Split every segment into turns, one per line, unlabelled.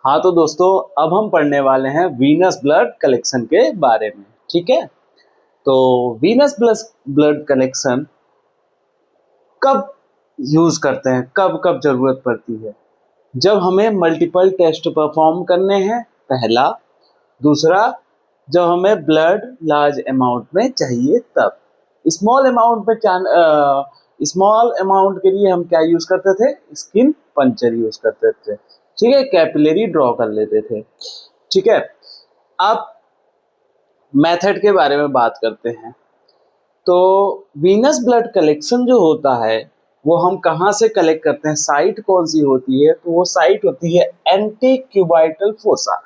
हाँ तो दोस्तों, अब हम पढ़ने वाले हैं वीनस ब्लड कलेक्शन के बारे में। ठीक है, तो वीनस ब्लड कलेक्शन कब यूज करते हैं, कब कब जरूरत पड़ती है? जब हमें मल्टीपल टेस्ट परफॉर्म करने हैं, पहला। दूसरा, जब हमें ब्लड लार्ज अमाउंट में चाहिए तब। स्मॉल अमाउंट के लिए हम क्या यूज करते थे? स्किन पंचर यूज करते थे। ठीक है, कैपिलरी ड्रॉ कर लेते थे। ठीक है, अब मेथड के बारे में बात करते हैं। तो वीनस ब्लड कलेक्शन जो होता है वो हम कहाँ से कलेक्ट करते हैं, साइट कौन सी होती है? तो वो साइट होती है एंटीक्यूबाइटल फोसा।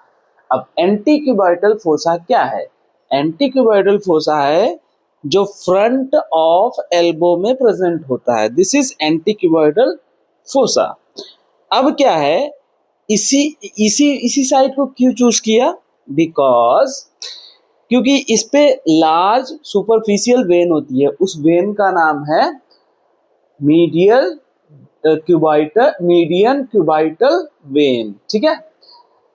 अब एंटीक्यूबाइटल फोसा क्या है? एंटीक्यूबाइटल फोसा है जो फ्रंट ऑफ एल्बो में प्रेजेंट होता है। This is antecubital fossa. अब क्या है, इसी इसी इसी साइट को क्यों चूज किया? बिकॉज क्योंकि इस पे लार्ज सुपरफिशियल वेन होती है। उस वेन का नाम है मीडियन क्यूबाइटल वेन। ठीक है,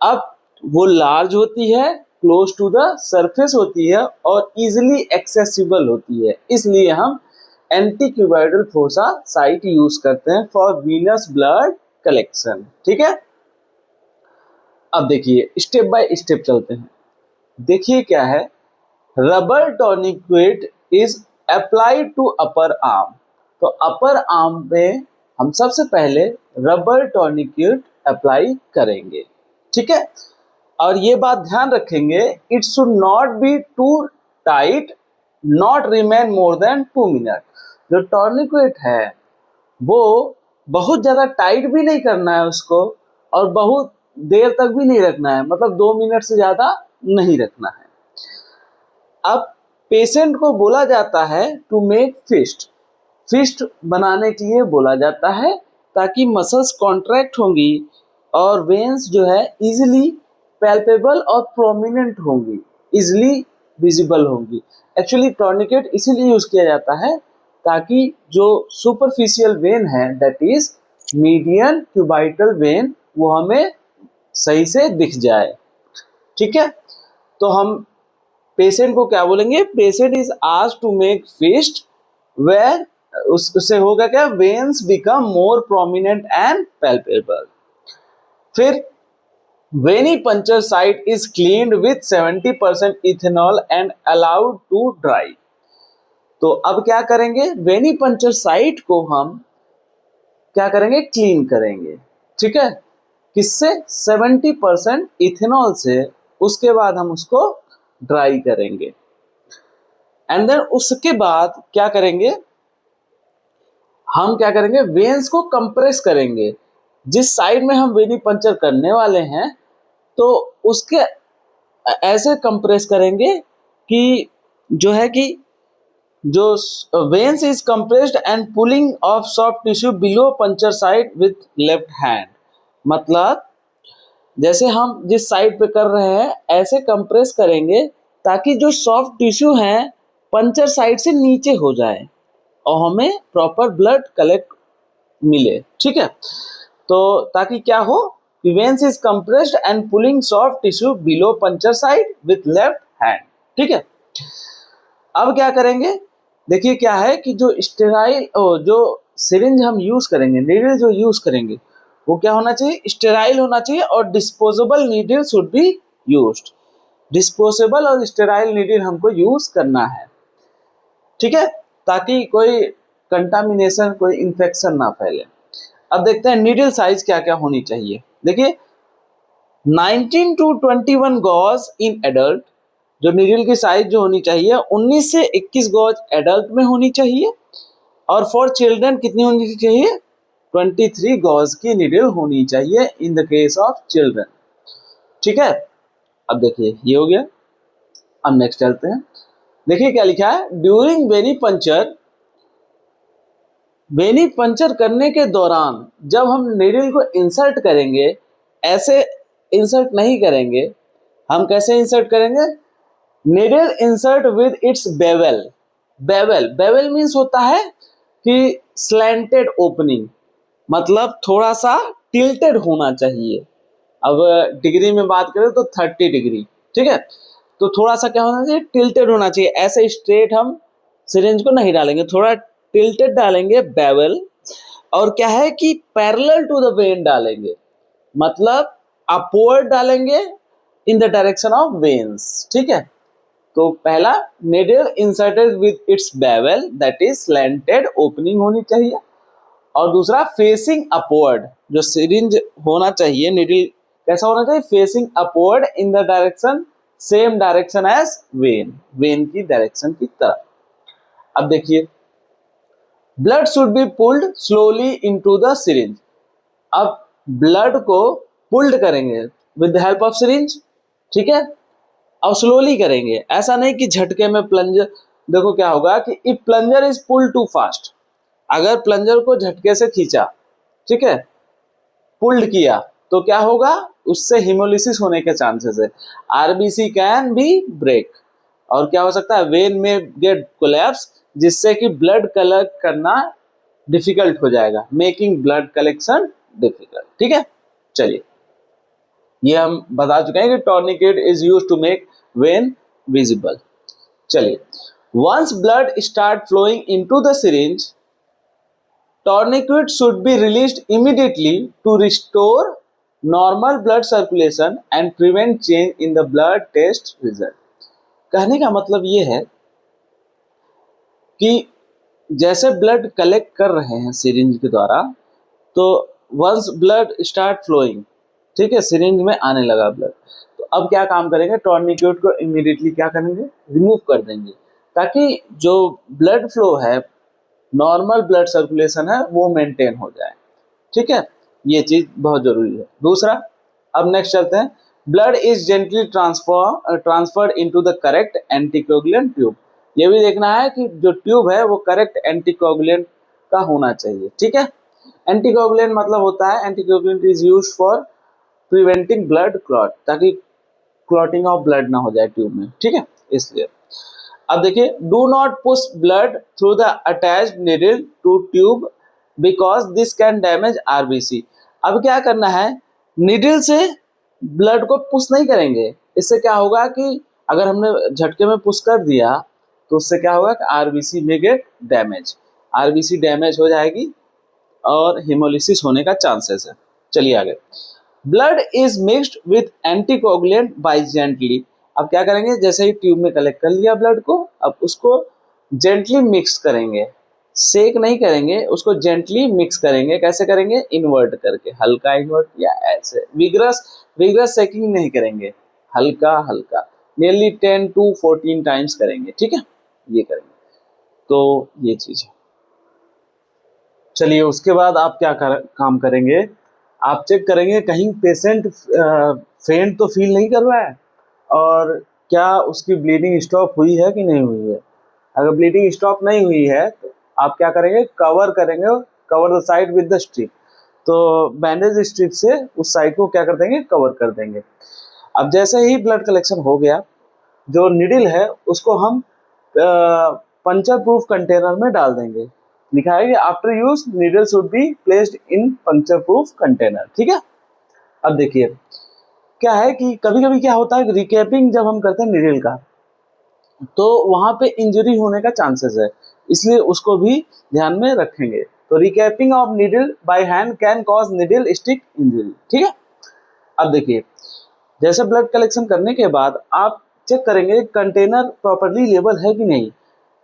अब वो लार्ज होती है, क्लोज टू द सरफेस होती है और इजिली एक्सेसिबल होती है, इसलिए हम एंटीक्यूबाइटल फोसा साइट यूज करते हैं फॉर वीनस ब्लड कलेक्शन। ठीक है, अब देखिए स्टेप बाय स्टेप चलते हैं। देखिए क्या है, rubber tourniquet is applied to upper arm. तो अपर आर्म पे हम सबसे पहले रबर टॉर्निक्वेट अप्लाई करेंगे। ठीक है, और ये बात ध्यान रखेंगे, it should not be to tight, not remain more than 2 minute. जो टॉर्निक्वेट है वो बहुत ज्यादा टाइट भी नहीं करना है उसको, और बहुत देर तक भी नहीं रखना है, मतलब 2 मिनट से ज्यादा नहीं रखना है। अब पेशेंट को बोला जाता है टू मेक फिस्ट बनाने के लिए बोला जाता है, ताकि मसल्स कॉन्ट्रैक्ट होंगी और वेन्स जो है इजिली पैल्पेबल और प्रोमिनेंट होंगी, इजिली विजिबल होंगी। एक्चुअली टॉर्निकेट इसीलिए यूज किया जाता है ताकि जो सुपरफिशियल वेन है, that is median cubital when, वो हमें सही से दिख जाए। ठीक है, तो हम पेशेंट को क्या बोलेंगे? Patient is asked to make fist where उससे होगा क्या? Veins become more prominent and palpable. फिर venipuncture site is cleaned with 70% ethanol and allowed to dry. तो अब क्या करेंगे, वेनी पंचर साइट को हम क्या करेंगे? क्लीन करेंगे। ठीक है, किससे? 70% इथेनॉल से। उसके बाद हम उसको ड्राई करेंगे एंड देन उसके बाद क्या करेंगे, हम क्या करेंगे? वेन्स को कंप्रेस करेंगे। जिस साइड में हम वेनी पंचर करने वाले हैं तो उसके ऐसे कंप्रेस करेंगे कि जो है कि जो veins is compressed and pulling of soft tissue below puncture side with left hand. मतलब जैसे हम जिस साइड पे कर रहे हैं ऐसे कंप्रेस करेंगे ताकि जो सॉफ्ट टिश्यू है पंचर साइड से नीचे हो जाए और हमें प्रॉपर ब्लड कलेक्ट मिले। ठीक है, तो ताकि क्या हो, veins is compressed and pulling soft tissue below puncture side with left hand. ठीक है, अब क्या करेंगे? देखिए क्या है कि जो स्टेराइल जो सिरिंज हम यूज करेंगे, नीडल जो यूज करेंगे, वो क्या होना चाहिए? स्टेराइल होना चाहिए और disposable needle should be used. Disposable और स्टेराइल नीडल हमको यूज करना है। ठीक है, ताकि कोई कंटामिनेशन, कोई इंफेक्शन ना फैले। अब देखते हैं नीडल साइज क्या क्या होनी चाहिए। देखिए 19 to 21 गॉज इन एडल्ट। जो नीडल की साइज जो होनी चाहिए 19 से 21 गॉज एडल्ट में होनी चाहिए, और फॉर चिल्ड्रन कितनी होनी चाहिए? 23 गॉज की नीडल होनी चाहिए in the case of children. ठीक है, अब देखिए ये हो गया। अब नेक्स्ट चलते हैं। देखिए क्या लिखा है, ड्यूरिंग वेनी पंचर करने के दौरान जब हम नीडल को इंसर्ट करेंगे, ऐसे इंसर्ट नहीं करेंगे। हम कैसे इंसर्ट करेंगे? Needle insert with its bevel means होता है कि स्लैंटेड ओपनिंग, मतलब थोड़ा सा टिल्टेड होना चाहिए। अब डिग्री में बात करें तो 30 डिग्री, ठीक है। तो थोड़ा सा क्या होना चाहिए, टिल्टेड होना चाहिए, ऐसे स्ट्रेट हम सिरिंज को नहीं डालेंगे, थोड़ा टिल्टेड डालेंगे बेवल। और क्या है कि पैरेलल टू द वेन डालेंगे, मतलब अपवर्ड डालेंगे इन द डायरेक्शन ऑफ वेन्स, ठीक है। तो पहला, needle inserted with its bevel that is slanted, opening होनी चाहिए। और दूसरा फेसिंग अपवर्ड, जो सिरिंज होना चाहिए, निडल कैसा होना चाहिए, facing upward in the direction, same direction as vein, vein की डायरेक्शन की तरफ। अब देखिए, blood should be pulled slowly into the syringe. अब ब्लड को पुल्ड करेंगे with the help of syringe, ठीक है, और स्लोली करेंगे, ऐसा नहीं कि झटके में प्लंजर। देखो क्या होगा कि if plunger is pulled too fast, अगर प्लंजर को झटके से खींचा, ठीक है, पुल्ड किया, तो क्या होगा, उससे हिमोलिसिस होने के चांसेस है, आरबीसी कैन बी ब्रेक, और क्या हो सकता है, वेन में गेट कोलैप्स, जिससे कि ब्लड कलेक्ट करना डिफिकल्ट हो जाएगा, मेकिंग ब्लड कलेक्शन डिफिकल्ट, ठीक है। चलिए, ये हम बता चुके हैं कि tourniquet is used to make vein visible. चलिए, once blood start flowing into the syringe, tourniquet should be released immediately to restore normal blood circulation and prevent change in the blood test result। कहने का मतलब ये है कि जैसे blood collect कर रहे हैं सिरिंज के द्वारा, तो वंस ब्लड स्टार्ट फ्लोइंग, ठीक है, सिरिंज में आने लगा ब्लड, तो अब क्या काम करेंगे, टॉर्निक्यूट को इमीडिएटली क्या करेंगे, रिमूव कर देंगे, ताकि जो ब्लड फ्लो है, नॉर्मल ब्लड सर्कुलेशन है, वो मेंटेन हो जाए, ठीक है। ये चीज बहुत जरूरी है। दूसरा, अब नेक्स्ट चलते हैं, blood is gently transferred into the correct anticoagulant tube. ये भी देखना है कि जो ट्यूब है वो करेक्ट एंटीकोगुलेंट का होना चाहिए, ठीक है। एंटीकोगुलेंट मतलब होता है, anticoagulant is used for preventing blood clot, ताकि क्लॉटिंग ऑफ ब्लड ना हो जाए ट्यूब में, ठीक है, इसलिए। अब देखिए, do not push blood through the attached needle to tube because this can damage RBC. अब क्या करना है, निडल से ब्लड को पुश नहीं करेंगे, इससे क्या होगा कि अगर हमने झटके में पुश कर दिया तो उससे क्या होगा कि आरबीसी में गेट डैमेज, आरबीसी डैमेज हो जाएगी और हिमोलिसिस होने का चांसेस है। चलिए आगे, blood is mixed with anticoagulant by gently. अब क्या करेंगे, जैसे ही ट्यूब में कलेक्ट कर लिया ब्लड को, अब उसको जेंटली मिक्स करेंगे, शेक नहीं करेंगे, उसको जेंटली मिक्स करेंगे। कैसे करेंगे, इन्वर्ट करके, हल्का इन्वर्ट किया, ऐसे विग्रस शेकिंग नहीं करेंगे, हल्का हल्का, नियरली 10 to 14 टाइम्स करेंगे, ठीक है, ये करेंगे। तो ये चीज है। चलिए, उसके बाद आप क्या काम करेंगे, आप चेक करेंगे कहीं पेशेंट फेंट तो फील नहीं कर रहा है, और क्या उसकी ब्लीडिंग स्टॉप हुई है कि नहीं हुई है। अगर ब्लीडिंग स्टॉप नहीं हुई है तो आप क्या करेंगे, कवर करेंगे, cover the side with the strip. तो बैंडेज स्ट्रिप से उस साइड को क्या कर देंगे, कवर कर देंगे। अब जैसे ही ब्लड कलेक्शन हो गया, जो निडल है उसको हम पंचर प्रूफ कंटेनर में डाल देंगे। लिखा है कि after use needle should be placed in puncture proof container, ठीक है। अब देखिए क्या है कि कभी कभी क्या होता है, रिकैपिंग जब हम करते हैं निडल का, तो वहां पे इंजरी होने का चांसेस है, इसलिए उसको भी ध्यान में रखेंगे। तो रिकैपिंग of needle by hand can cause needle stick injury, ठीक है। अब देखिए, जैसे ब्लड कलेक्शन करने के बाद आप चेक करेंगे कंटेनर प्रॉपरली लेबल है कि नहीं।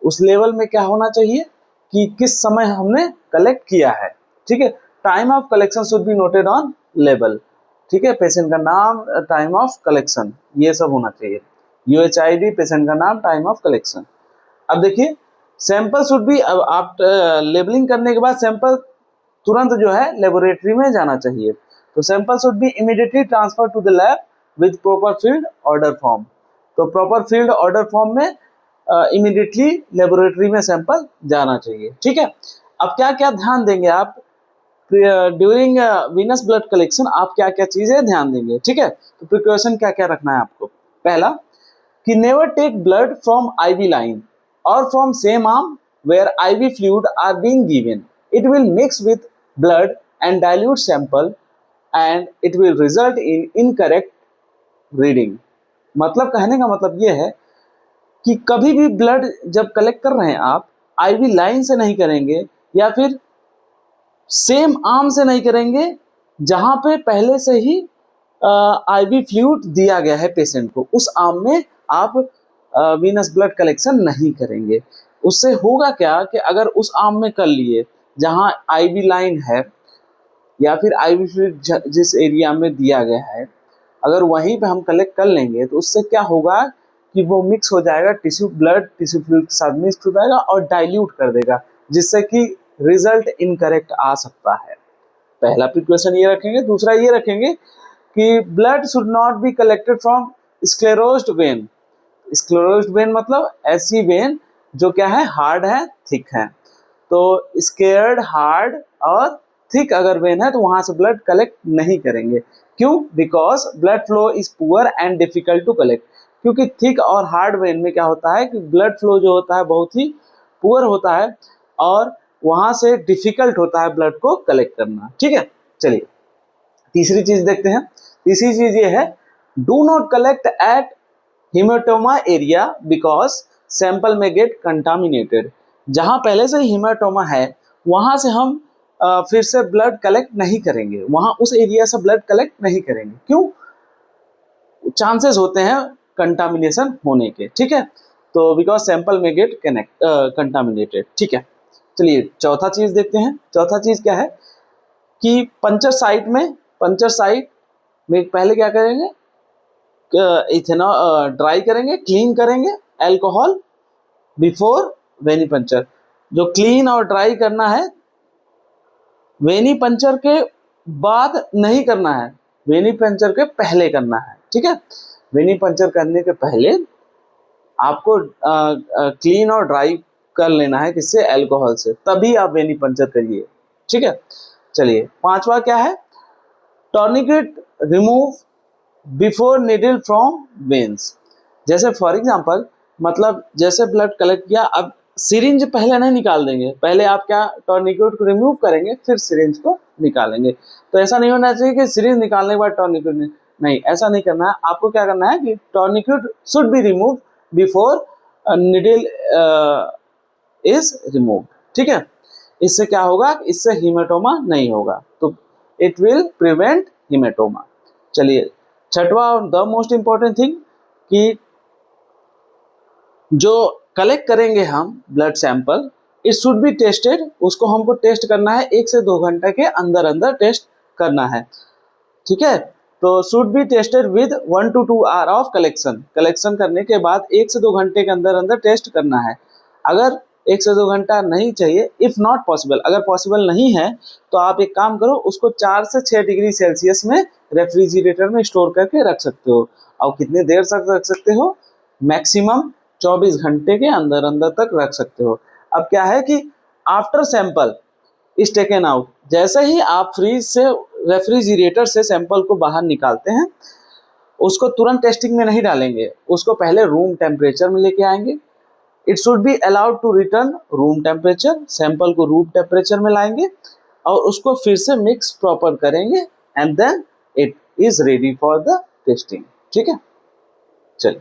उस लेवल में क्या होना चाहिए कि किस समय हमने कलेक्ट किया है, ठीक है। Time of collection should be noted on label, ठीक है, पेशेंट का नाम, टाइम ऑफ कलेक्शन, ये सब होना चाहिए। यूएचआईडी, पेशेंट का नाम, टाइम ऑफ कलेक्शन। अब देखिए, सैंपल शुड बी, अब आप लेबलिंग करने के बाद सैंपल तुरंत जो है लेबोरेटरी में जाना चाहिए। तो sample should be immediately transfer to the lab with proper field order form. तो प्रॉपर फील्ड ऑर्डर फॉर्म में इमीडिएटली लेबोरेटरी में सैंपल जाना चाहिए, ठीक है। अब क्या क्या ध्यान देंगे आप ड्यूरिंग वीनस ब्लड कलेक्शन, आप क्या क्या चीजें ध्यान देंगे, ठीक है। तो प्रिकॉशन क्या क्या रखना है आपको। पहला कि never take blood from IV line और from same arm where IV fluid are being given, it will mix with blood and dilute sample and it will result in incorrect reading. मतलब कहने का मतलब ये है कि कभी भी ब्लड जब कलेक्ट कर रहे हैं आप आईवी लाइन से नहीं करेंगे या फिर सेम आर्म से नहीं करेंगे जहां पे पहले से ही आईवी फ्लूइड दिया गया है पेशेंट को, उस आर्म में आप वीनस ब्लड कलेक्शन नहीं करेंगे। उससे होगा क्या कि अगर उस आर्म में कर लिए जहां आईवी लाइन है या फिर आईवी फ्लूइड जिस एरिया में दिया गया है, अगर वहीं पे हम कलेक्ट कर लेंगे तो उससे क्या होगा कि वो मिक्स हो जाएगा, ब्लड टिश्यू फ्लूइड के साथ मिक्स हो जाएगा और डाइल्यूट कर देगा, जिससे कि रिजल्ट इनकरेक्ट आ सकता है। पहला प्रिकॉशन ये रखेंगे। दूसरा ये रखेंगे कि blood should not be collected from sclerosed vein. Sclerosed vein मतलब ऐसी वेन जो क्या है, हार्ड है, थिक है। तो स्केयर्ड, हार्ड और थिक अगर वेन है तो वहां से ब्लड कलेक्ट नहीं करेंगे। क्यों? Because blood flow is poor and difficult to collect. क्योंकि थिक और हार्ड वेन में क्या होता है कि ब्लड फ्लो जो होता है बहुत ही पुअर होता है और वहां से डिफिकल्ट होता है ब्लड को कलेक्ट करना। ठीक है, चलिए तीसरी चीज देखते हैं। तीसरी चीज ये है, do not collect at haematoma area because sample में गेट कंटामिनेटेड। जहां पहले से हेमाटोमा है वहां से हम फिर से ब्लड कलेक्ट नहीं करेंगे, वहां उस एरिया से ब्लड कलेक्ट नहीं करेंगे। क्यों? चांसेस होते हैं कंटामिनेशन होने के। ठीक है, तो बिकॉज सैंपल में गेट कंटामिनेटेड। ठीक है, चलिए चौथा चीज देखते हैं। चौथा चीज क्या है कि पंचर साइट में पहले क्या करेंगे, इथेनॉल ड्राई करेंगे, क्लीन करेंगे अल्कोहल बिफोर वेनी पंचर। जो क्लीन और ड्राई करना है वेनी पंचर के बाद नहीं करना है, वेनी पंचर के पहले करना है। ठीक है, वेनी पंचर करने के पहले आपको क्लीन और ड्राई कर लेना है, किससे? अल्कोहल से, तभी आप वेनी पंचर करिए। ठीक है, चलिए पांचवा क्या है, tourniquet remove before needle from veins. जैसे फॉर एग्जांपल, मतलब जैसे ब्लड कलेक्ट किया, अब सिरिंज पहले नहीं निकाल देंगे, पहले आप क्या टॉर्निकेट को रिमूव करेंगे फिर सिरिंज को निकालेंगे। तो ऐसा नहीं होना चाहिए कि सिरिंज निकालने के बाद टॉर्निकेट नहीं, ऐसा नहीं करना है। आपको क्या करना है कि tourniquet should be remove before needle is remove. ठीक है, इससे क्या होगा, इससे हीमेटोमा नहीं होगा, तो इट विल प्रिवेंट हीमेटोमा। चलिए छठवा और द मोस्ट इंपॉर्टेंट थिंग कि जो कलेक्ट करेंगे हम blood sample, it should be tested. उसको हमको टेस्ट करना है 1 से 2 घंटे के अंदर अंदर टेस्ट करना है। ठीक है, तो should be tested with 1 to 2 hour of collection करने के बाद 1 से 2 घंटे के अंदर अंदर टेस्ट करना है। अगर 1 से 2 घंटा नहीं चाहिए, इफ नॉट पॉसिबल, अगर पॉसिबल नहीं है तो आप एक काम करो, उसको 4 से 6 डिग्री सेल्सियस में रेफ्रिजरेटर में स्टोर करके रख सकते हो। और कितने देर तक रख सकते हो? मैक्सिमम 24 घंटे के अंदर अंदर तक रख सकते हो। अब क्या है कि after sample is taken out, जैसे ही आप फ्रीज से रेफ्रिजरेटर से सैंपल को बाहर निकालते हैं, उसको तुरंत टेस्टिंग में नहीं डालेंगे, उसको पहले रूम टेम्परेचर में लेके आएंगे। It should be allowed to return room temperature, sample को रूम टेम्परेचर में लाएंगे और उसको फिर से मिक्स प्रॉपर करेंगे and then it is ready for the testing. ठीक है, चलिए